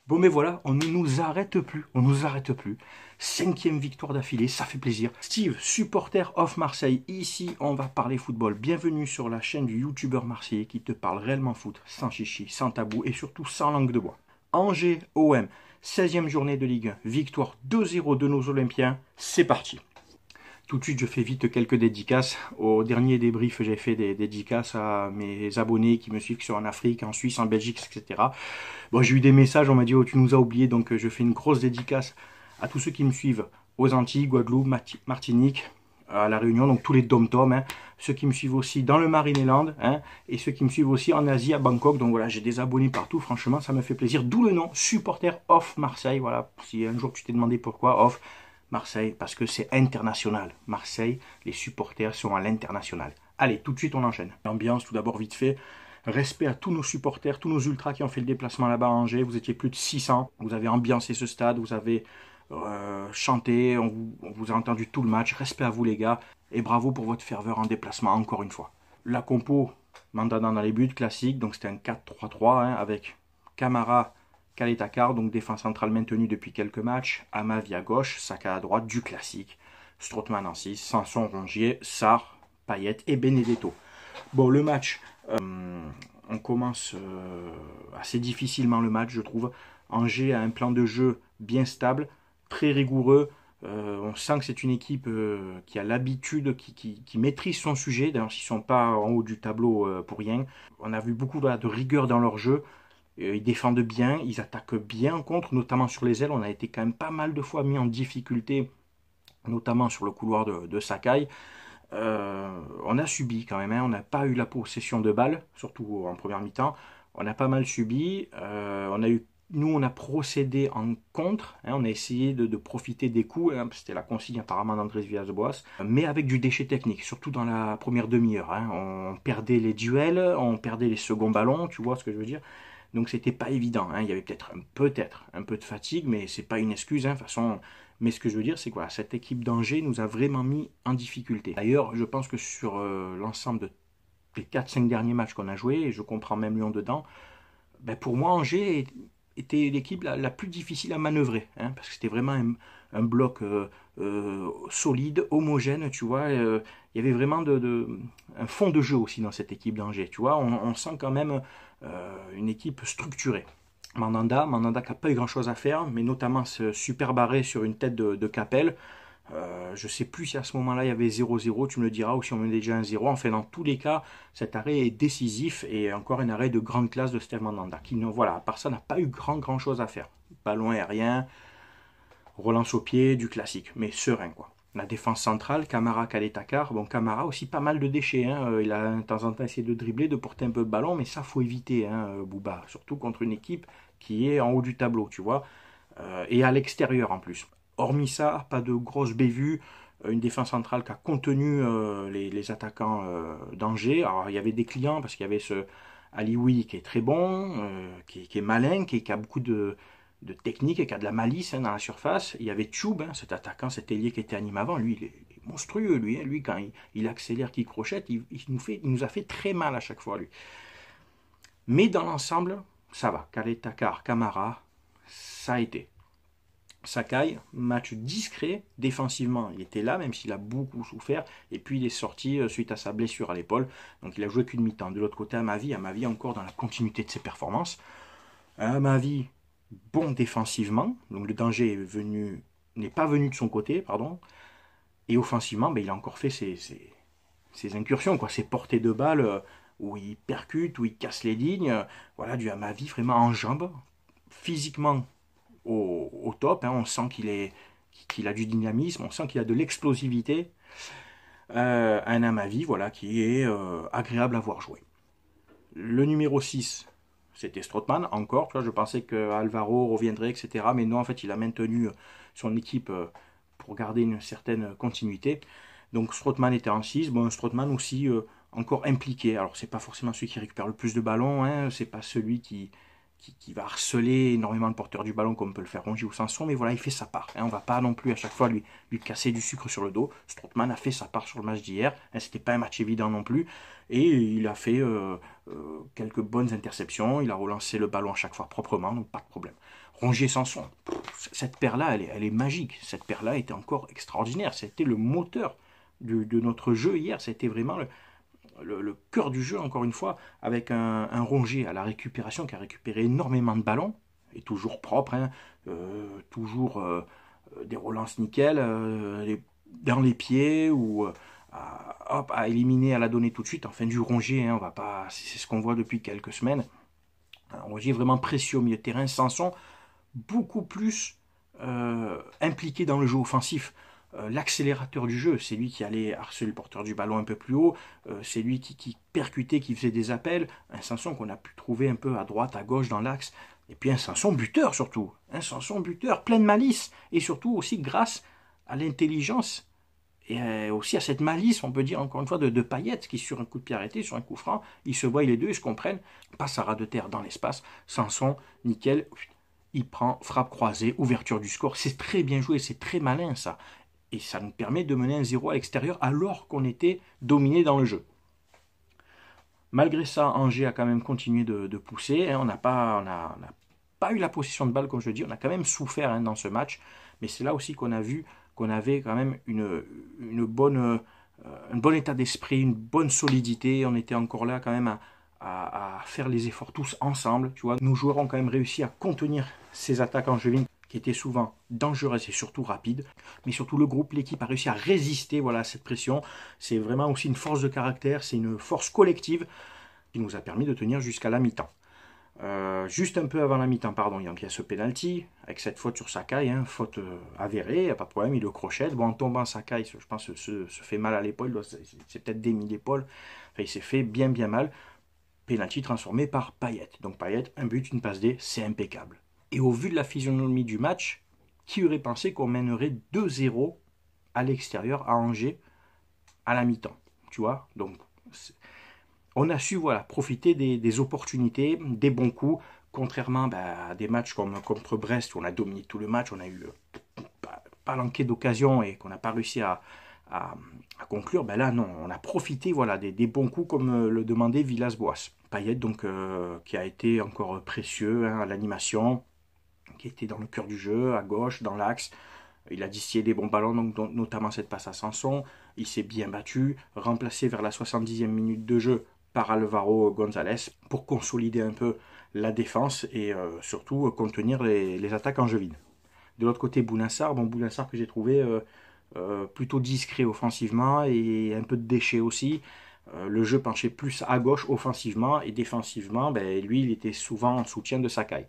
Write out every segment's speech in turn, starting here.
Bon, mais voilà, on ne nous arrête plus. On nous arrête plus. Cinquième victoire d'affilée, ça fait plaisir. Steve, supporter of Marseille. Ici, on va parler football. Bienvenue sur la chaîne du youtubeur marseillais qui te parle réellement foot, sans chichi, sans tabou et surtout sans langue de bois. Angers OM, 16e journée de Ligue 1. Victoire 2-0 de nos Olympiens. C'est parti. Tout de suite, je fais vite quelques dédicaces. Au dernier débrief, j'ai fait des dédicaces à mes abonnés qui me suivent sur en Afrique, en Suisse, en Belgique, etc. Bon, j'ai eu des messages, on m'a dit, oh, tu nous as oubliés, donc je fais une grosse dédicace à tous ceux qui me suivent aux Antilles, Guadeloupe, Martinique, à La Réunion, donc tous les dom-toms, hein, ceux qui me suivent aussi dans le Marineland, hein, et ceux qui me suivent aussi en Asie, à Bangkok. Donc voilà, j'ai des abonnés partout, franchement, ça me fait plaisir. D'où le nom, supporter off Marseille. Voilà, si un jour tu t'es demandé pourquoi off Marseille, parce que c'est international. Marseille, les supporters sont à l'international. Allez, tout de suite, on enchaîne. L'ambiance, tout d'abord, vite fait. Respect à tous nos supporters, tous nos ultras qui ont fait le déplacement là-bas à Angers. Vous étiez plus de 600. Vous avez ambiancé ce stade, vous avez chanté, on vous a entendu tout le match. Respect à vous, les gars. Et bravo pour votre ferveur en déplacement, encore une fois. La compo, Mandanda dans les buts, classique. Donc c'était un 4-3-3 hein, avec Camara, Kaletakar, donc défense centrale maintenue depuis quelques matchs. Amavi à gauche, Saka à droite, du classique. Strootman en 6, Sanson, Rongier, Sarr, Payet et Benedetto. Bon, le match, on commence assez difficilement le match, je trouve. Angers a un plan de jeu bien stable, très rigoureux. On sent que c'est une équipe qui a l'habitude, qui maîtrise son sujet. D'ailleurs, ils ne sont pas en haut du tableau pour rien. On a vu beaucoup de rigueur dans leur jeu. Ils défendent bien, ils attaquent bien en contre, notamment sur les ailes. On a été quand même pas mal de fois mis en difficulté, notamment sur le couloir de Sakai. On a subi quand même, hein. On n'a pas eu la possession de balle, surtout en première mi-temps. On a pas mal subi. Nous, on a procédé en contre. Hein. On a essayé de profiter des coups. Hein. C'était la consigne apparemment d'Andrés Villas-Boas. Mais avec du déchet technique, surtout dans la première demi-heure. Hein. On perdait les duels, on perdait les seconds ballons, tu vois ce que je veux dire. Donc c'était pas évident. Hein. Il y avait peut-être un peu de fatigue, mais c'est pas une excuse. Hein. De toute façon, mais ce que je veux dire, c'est que voilà, cette équipe d'Angers nous a vraiment mis en difficulté. D'ailleurs, je pense que sur l'ensemble des 4-5 derniers matchs qu'on a joués, et je comprends même Lyon dedans, ben pour moi, Angers était l'équipe la plus difficile à manœuvrer. Hein, parce que c'était vraiment un bloc solide, homogène, tu vois. Il y avait vraiment un fond de jeu aussi dans cette équipe d'Angers, tu vois. On sent quand même une équipe structurée. Mandanda qui n'a pas eu grand chose à faire, mais notamment ce super barré sur une tête de Capel. Je ne sais plus si à ce moment-là il y avait 0-0, tu me le diras, ou si on met déjà un 0. Enfin, dans tous les cas, cet arrêt est décisif et encore un arrêt de grande classe de Steve Mandanda, qui, voilà, à part ça, n'a pas eu grand chose à faire. Ballon aérien, relance au pied, du classique, mais serein quoi. La défense centrale, Camara, Kaletakar. Bon, Camara aussi pas mal de déchets. Hein. Il a de temps en temps essayé de dribbler, de porter un peu de ballon, mais ça faut éviter, hein, Bouba. Surtout contre une équipe qui est en haut du tableau, tu vois. Et à l'extérieur en plus. Hormis ça, pas de grosses bévues. Une défense centrale qui a contenu les attaquants d'Angers. Alors il y avait des clients parce qu'il y avait ce Alioui qui est très bon, qui est malin, qui a beaucoup de technique et qui a de la malice hein, dans la surface. Il y avait Tchoub, hein, cet attaquant, cet ailier qui était animé avant. Lui, il est monstrueux, lui. Hein. Lui, quand il accélère, qu'il crochette, il nous a fait très mal à chaque fois, lui. Mais dans l'ensemble, ça va. Kaletakar, Camara, ça a été. Sakai, match discret, défensivement, il était là, même s'il a beaucoup souffert, et puis il est sorti suite à sa blessure à l'épaule, donc il a joué qu'une mi-temps. De l'autre côté, Amavi encore dans la continuité de ses performances. Amavi, bon défensivement, donc le danger n'est pas venu de son côté, pardon, et offensivement, ben, il a encore fait ses incursions, quoi, ses portées de balles où il percute, où il casse les lignes, voilà, du Amavi vraiment en jambes, physiquement au top. Hein. On sent qu'il a du dynamisme, on sent qu'il a de l'explosivité. Un Amavi voilà, qui est agréable à voir jouer. Le numéro 6, c'était Strootman, encore. Tu vois, je pensais que Alvaro reviendrait, etc. Mais non, en fait, il a maintenu son équipe pour garder une certaine continuité. Donc Strootman était en 6. Bon, Strootman aussi encore impliqué. Alors, c'est pas forcément celui qui récupère le plus de ballons. Hein. C'est pas celui qui qui va harceler énormément le porteur du ballon comme peut le faire Rongier ou Sanson, mais voilà, il fait sa part. Hein, on ne va pas non plus à chaque fois lui casser du sucre sur le dos. Strootman a fait sa part sur le match d'hier. Hein, c'était pas un match évident non plus. Et il a fait quelques bonnes interceptions. Il a relancé le ballon à chaque fois proprement, donc pas de problème. Rongier Sanson, cette paire-là, elle est magique. Cette paire-là était encore extraordinaire. C'était le moteur de notre jeu hier. C'était vraiment le cœur du jeu, encore une fois, avec un Rongier à la récupération qui a récupéré énormément de ballons, et toujours propre, hein, toujours des relances nickel, dans les pieds, ou à éliminer, à la donner tout de suite. Enfin, du Rongier, hein, on va pas, c'est ce qu'on voit depuis quelques semaines. Un Rongier vraiment précieux au milieu de terrain. Sanson, beaucoup plus impliqué dans le jeu offensif. L'accélérateur du jeu, c'est lui qui allait harceler le porteur du ballon un peu plus haut, c'est lui qui percutait, qui faisait des appels, un Sanson qu'on a pu trouver un peu à droite, à gauche, dans l'axe, et puis un Sanson buteur surtout, un Sanson buteur, plein de malice, et surtout aussi grâce à l'intelligence, et aussi à cette malice, on peut dire encore une fois, de Payet, qui sur un coup de pied arrêté, sur un coup franc, ils se voient les deux, ils se comprennent, passe à ras de terre dans l'espace, Sanson, nickel, il prend, frappe croisée, ouverture du score, c'est très bien joué, c'est très malin ça. Et ça nous permet de mener un 0 à l'extérieur alors qu'on était dominé dans le jeu. Malgré ça, Angers a quand même continué de pousser. Hein, on n'a pas eu la possession de balle, comme je le dis. On a quand même souffert dans ce match. Mais c'est là aussi qu'on a vu qu'on avait quand même un bon état d'esprit, une bonne solidité. On était encore là quand même à faire les efforts tous ensemble. Tu vois, nos joueurs ont quand même réussi à contenir ces attaques angevines qui étaient souvent dangereuses et surtout rapides. Mais surtout le groupe, l'équipe a réussi à résister à cette pression. C'est vraiment aussi une force de caractère, c'est une force collective qui nous a permis de tenir jusqu'à la mi-temps. Juste un peu avant la mi-temps, pardon, il y a ce penalty avec cette faute sur Sakai, hein, faute avérée, il n'y a pas de problème, il le crochette. Bon, en tombant, Sakai, je pense, se fait mal à l'épaule, c'est peut-être démis l'épaule, enfin, il s'est fait bien mal. Penalty transformé par Payet. Donc Payet, un but, une passe D, c'est impeccable. Et au vu de la physionomie du match, qui aurait pensé qu'on mènerait 2-0 à l'extérieur, à Angers, à la mi-temps, tu vois. Donc, on a su profiter des opportunités, des bons coups, contrairement à des matchs comme contre Brest, où on a dominé tout le match, on a eu pas manqué d'occasion et qu'on n'a pas réussi à conclure. Là, non, on a profité des bons coups comme le demandait Villas-Boas. Payet, donc, qui a été encore précieux à l'animation, qui était dans le cœur du jeu, à gauche, dans l'axe. Il a distillé des bons ballons, donc, notamment cette passe à Sanson. Il s'est bien battu, remplacé vers la 70e minute de jeu par Alvaro González pour consolider un peu la défense et surtout contenir les attaques angevines. De l'autre côté, Bounassar que j'ai trouvé plutôt discret offensivement et un peu de déchets aussi. Le jeu penchait plus à gauche offensivement et défensivement, lui, il était souvent en soutien de Sakai.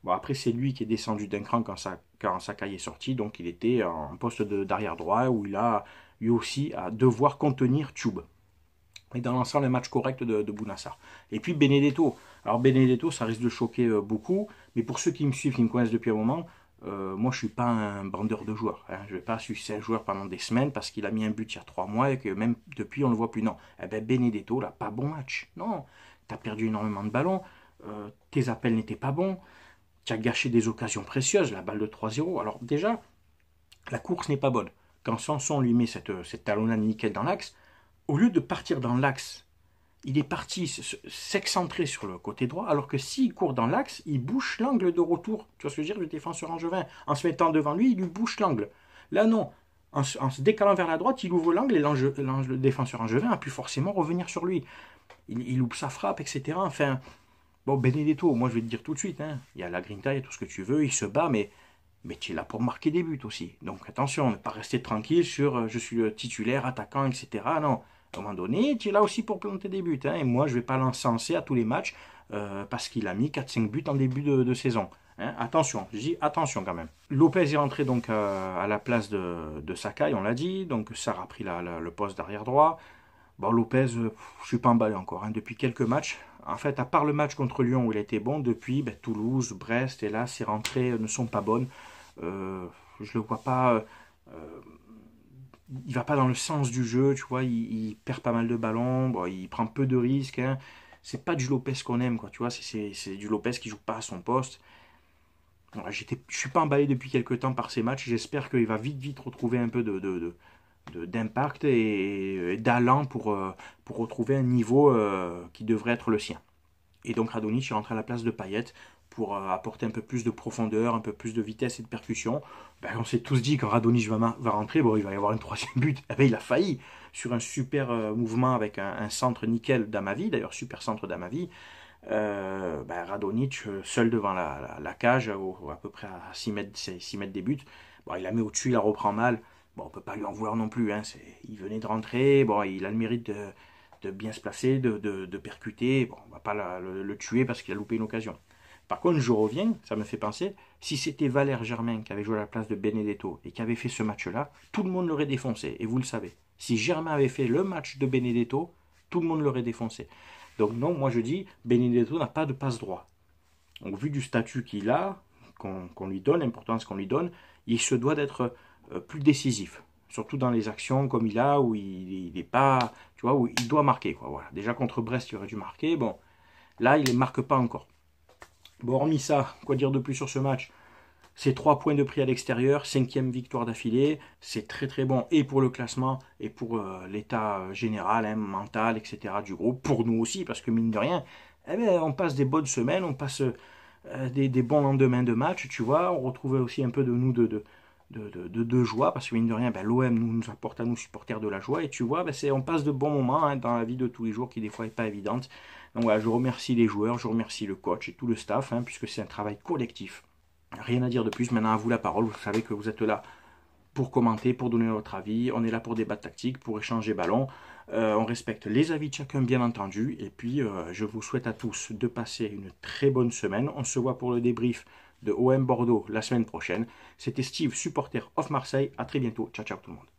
Bon, après, c'est lui qui est descendu d'un cran quand Sakai est sorti, donc il était en poste d'arrière droit où il a eu aussi à devoir contenir Tchoub. Mais dans l'ensemble, un match correct de Bounassar. Et puis Benedetto. Alors Benedetto, ça risque de choquer beaucoup, mais pour ceux qui me suivent, qui me connaissent depuis un moment, moi je ne suis pas un bandeur de joueurs. Hein. Je ne vais pas sucer un joueur pendant des semaines parce qu'il a mis un but il y a 3 mois et que même depuis on ne le voit plus. Non. Benedetto, là, pas bon match. Non. Tu as perdu énormément de ballons, tes appels n'étaient pas bons, tu as gâché des occasions précieuses, la balle de 3-0. Alors déjà, la course n'est pas bonne. Quand Sanson lui met cette talonnade nickel dans l'axe, au lieu de partir dans l'axe, il est parti s'excentrer sur le côté droit, alors que s'il court dans l'axe, il bouche l'angle de retour. Tu vois ce que je veux dire, le défenseur angevin. En se mettant devant lui, il lui bouche l'angle. Là, non. En se décalant vers la droite, il ouvre l'angle et le défenseur angevin a pu forcément revenir sur lui. Il loupe sa frappe, etc. Enfin, bon, Benedetto, moi je vais te dire tout de suite, hein, il y a la grinta, il y a tout ce que tu veux, il se bat, mais tu es là pour marquer des buts aussi. Donc attention, ne pas rester tranquille sur je suis le titulaire, attaquant, etc. Non. À un moment donné, tu es là aussi pour planter des buts. Hein, et moi, je ne vais pas l'encenser à tous les matchs parce qu'il a mis 4-5 buts en début de saison. Hein, attention, je dis attention quand même. Lopez est rentré donc à la place de Sakai, on l'a dit. Donc Sarr a pris le poste d'arrière droit. Bon, Lopez, je ne suis pas emballé encore. Hein, depuis quelques matchs, en fait, à part le match contre Lyon où il a été bon, depuis Toulouse, Brest, et là, ses rentrées ne sont pas bonnes. Je ne le vois pas... il va pas dans le sens du jeu, tu vois, il perd pas mal de ballons, bon, il prend peu de risques, hein. c'est pas du Lopez qu'on aime, quoi, tu vois, c'est du Lopez qui joue pas à son poste. Voilà, je suis pas emballé depuis quelques temps par ces matchs, j'espère qu'il va vite retrouver un peu d'impact et d'allant pour retrouver un niveau qui devrait être le sien. Et donc Radonjic est rentré à la place de Payet pour apporter un peu plus de profondeur, un peu plus de vitesse et de percussion. Ben, on s'est tous dit quand Radonjic va rentrer, bon, il va y avoir un troisième but. Eh ben, il a failli sur un super mouvement avec un centre nickel d'Amavi, d'ailleurs super centre d'Amavi. Radonjic, seul devant la cage, à peu près à 6 mètres des buts. Bon, il la met au-dessus, il la reprend mal. Bon, on ne peut pas lui en vouloir non plus. Hein. Il venait de rentrer, bon, il a le mérite de bien se placer, de percuter. Bon, on ne va pas le tuer parce qu'il a loupé une occasion. Par contre, je reviens, ça me fait penser, si c'était Valère Germain qui avait joué à la place de Benedetto et qui avait fait ce match-là, tout le monde l'aurait défoncé, et vous le savez. Si Germain avait fait le match de Benedetto, tout le monde l'aurait défoncé. Donc non, moi je dis, Benedetto n'a pas de passe-droit. Donc vu du statut qu'il a, qu'on lui donne, l'importance qu'on lui donne, il se doit d'être plus décisif. Surtout dans les actions comme il a, où il n'est pas, tu vois, où il doit marquer, quoi. Voilà. Déjà contre Brest, il aurait dû marquer. Bon, là, il ne marque pas encore. Bon, hormis ça, quoi dire de plus sur ce match? C'est 3 points de prix à l'extérieur, 5e victoire d'affilée, c'est très bon et pour le classement et pour l'état général, hein, mental, etc. du groupe, pour nous aussi, parce que mine de rien, eh bien, on passe des bonnes semaines, on passe des bons lendemains de match, tu vois, on retrouve aussi un peu de nous de joie, parce que mine de rien, ben, l'OM nous apporte à nous supporters de la joie, et tu vois, ben, on passe de bons moments hein, dans la vie de tous les jours qui des fois n'est pas évidente. Donc voilà, je remercie les joueurs, je remercie le coach et tout le staff, hein, puisque c'est un travail collectif. Rien à dire de plus, maintenant à vous la parole, vous savez que vous êtes là pour commenter, pour donner votre avis, on est là pour débattre tactique, pour échanger ballon, on respecte les avis de chacun bien entendu, et puis je vous souhaite à tous de passer une très bonne semaine, on se voit pour le débrief de OM Bordeaux la semaine prochaine, c'était Steve, supporter of Marseille, à très bientôt, ciao ciao tout le monde.